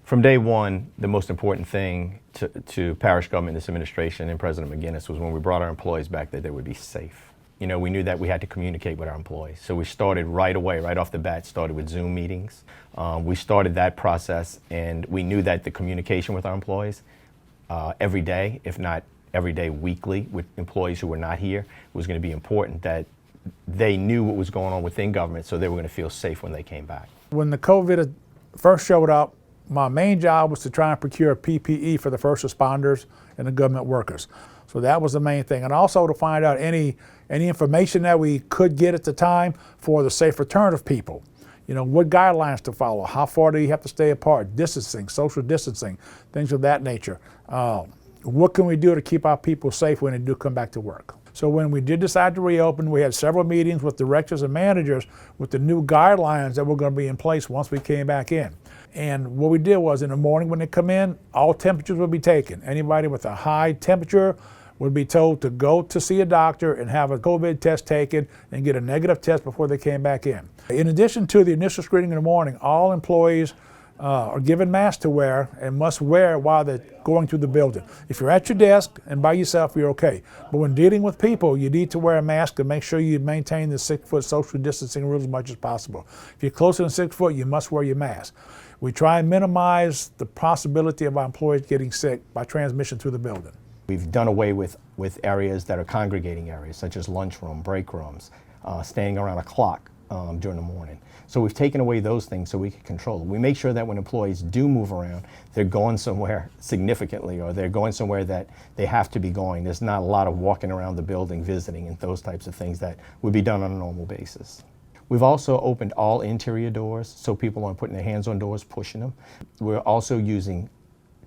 From day one, the most important thing to parish government, this administration, and President McGinnis was when we brought our employees back that they would be safe. You know, we knew that we had to communicate with our employees. So we started right away, right off the bat, started with Zoom meetings. We started that process, and we knew that the communication with our employees every day, if not every day weekly, with employees who were not here, was going to be important, that they knew what was going on within government, so they were going to feel safe when they came back. When the COVID first showed up, my main job was to try and procure PPE for the first responders and the government workers. So that was the main thing. And also to find out any information that we could get at the time for the safe return of people. You know, what guidelines to follow, how far do you have to stay apart, distancing, social distancing, things of that nature. What can we do to keep our people safe when they do come back to work? So when we did decide to reopen, we had several meetings with directors and managers with the new guidelines that were going to be in place once we came back in. And what we did was in the morning when they come in, all temperatures would be taken. Anybody with a high temperature would be told to go to see a doctor and have a COVID test taken and get a negative test before they came back in. In addition to the initial screening in the morning, all employees are given masks to wear and must wear while they're going through the building. If you're at your desk and by yourself, you're okay. But when dealing with people, you need to wear a mask to make sure you maintain the 6-foot social distancing rules as much as possible. If you're closer than 6 foot, you must wear your mask. We try and minimize the possibility of our employees getting sick by transmission through the building. We've done away with areas that are congregating areas, such as lunchroom, break rooms, standing around a clock during the morning. So we've taken away those things so we can control it. We make sure that when employees do move around, they're going somewhere significantly, or they're going somewhere that they have to be going. There's not a lot of walking around the building, visiting, and those types of things that would be done on a normal basis. We've also opened all interior doors so people aren't putting their hands on doors, pushing them. We're also using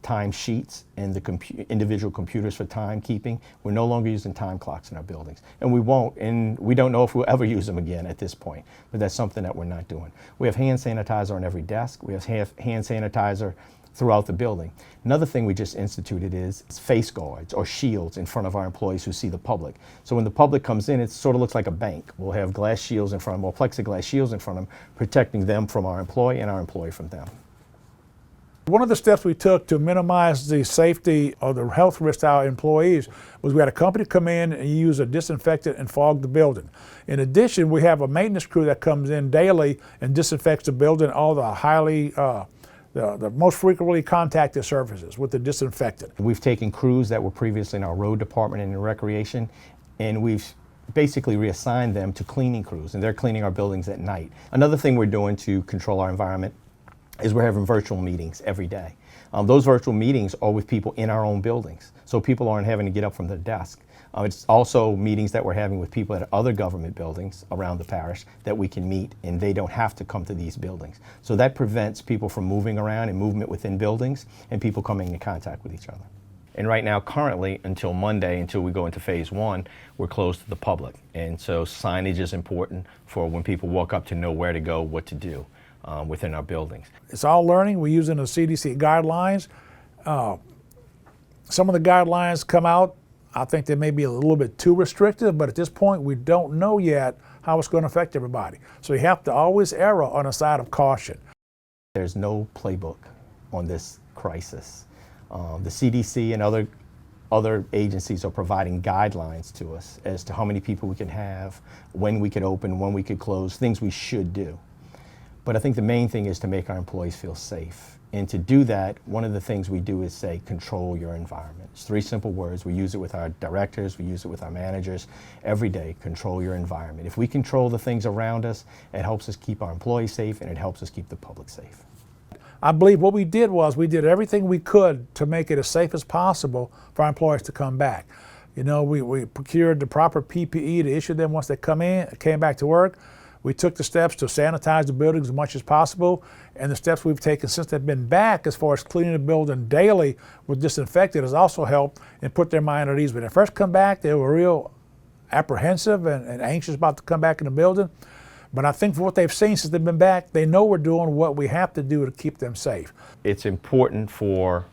time sheets and the individual computers for timekeeping. We're no longer using time clocks in our buildings. And we won't, and we don't know if we'll ever use them again at this point, but that's something that we're not doing. We have hand sanitizer on every desk. We have hand sanitizer throughout the building. Another thing we just instituted is face guards or shields in front of our employees who see the public. So when the public comes in, it sort of looks like a bank. We'll have glass shields in front of them, or plexiglass shields in front of them, protecting them from our employee and our employee from them. One of the steps we took to minimize the safety or the health risk to our employees was we had a company come in and use a disinfectant and fog the building. In addition, we have a maintenance crew that comes in daily and disinfects the building, all the most frequently contacted surfaces with the disinfectant. We've taken crews that were previously in our road department and in recreation, and we've basically reassigned them to cleaning crews, and they're cleaning our buildings at night. Another thing we're doing to control our environment is we're having virtual meetings every day. Those virtual meetings are with people in our own buildings, so people aren't having to get up from their desk. It's also meetings that we're having with people at other government buildings around the parish that we can meet, and they don't have to come to these buildings. So that prevents people from moving around and movement within buildings and people coming in contact with each other. And right now, currently, until Monday, until we go into phase 1, we're closed to the public. And so signage is important for when people walk up to know where to go, what to do within our buildings. It's all learning. We're using the CDC guidelines. Some of the guidelines come out, I think they may be a little bit too restrictive, but at this point we don't know yet how it's going to affect everybody. So you have to always err on the side of caution. There's no playbook on this crisis. The CDC and other agencies are providing guidelines to us as to how many people we can have, when we could open, when we could close, things we should do. But I think the main thing is to make our employees feel safe. And to do that, one of the things we do is say, control your environment. It's 3 simple words. We use it with our directors, we use it with our managers every day, control your environment. If we control the things around us, it helps us keep our employees safe and it helps us keep the public safe. I believe what we did was we did everything we could to make it as safe as possible for our employees to come back. You know, we procured the proper PPE to issue them once they came back to work. We took the steps to sanitize the buildings as much as possible, and the steps we've taken since they've been back as far as cleaning the building daily with disinfectant has also helped and put their mind at ease. When they first come back, they were real apprehensive and anxious about to come back in the building. But I think for what they've seen since they've been back, they know we're doing what we have to do to keep them safe. It's important for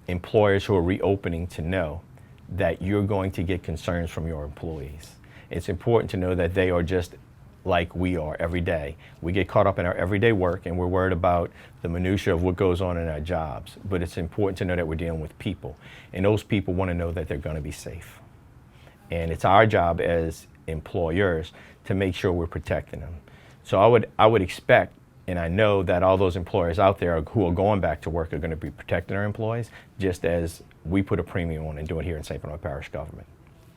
employers who are reopening to know that you're going to get concerns from your employees. It's important to know that they are just like we are every day. We get caught up in our everyday work and we're worried about the minutia of what goes on in our jobs. But it's important to know that we're dealing with people. And those people want to know that they're going to be safe. And it's our job as employers to make sure we're protecting them. So I would expect, and I know that all those employers out there who are going back to work are going to be protecting their employees, just as we put a premium on and do it here in St. Bernard Parish Government.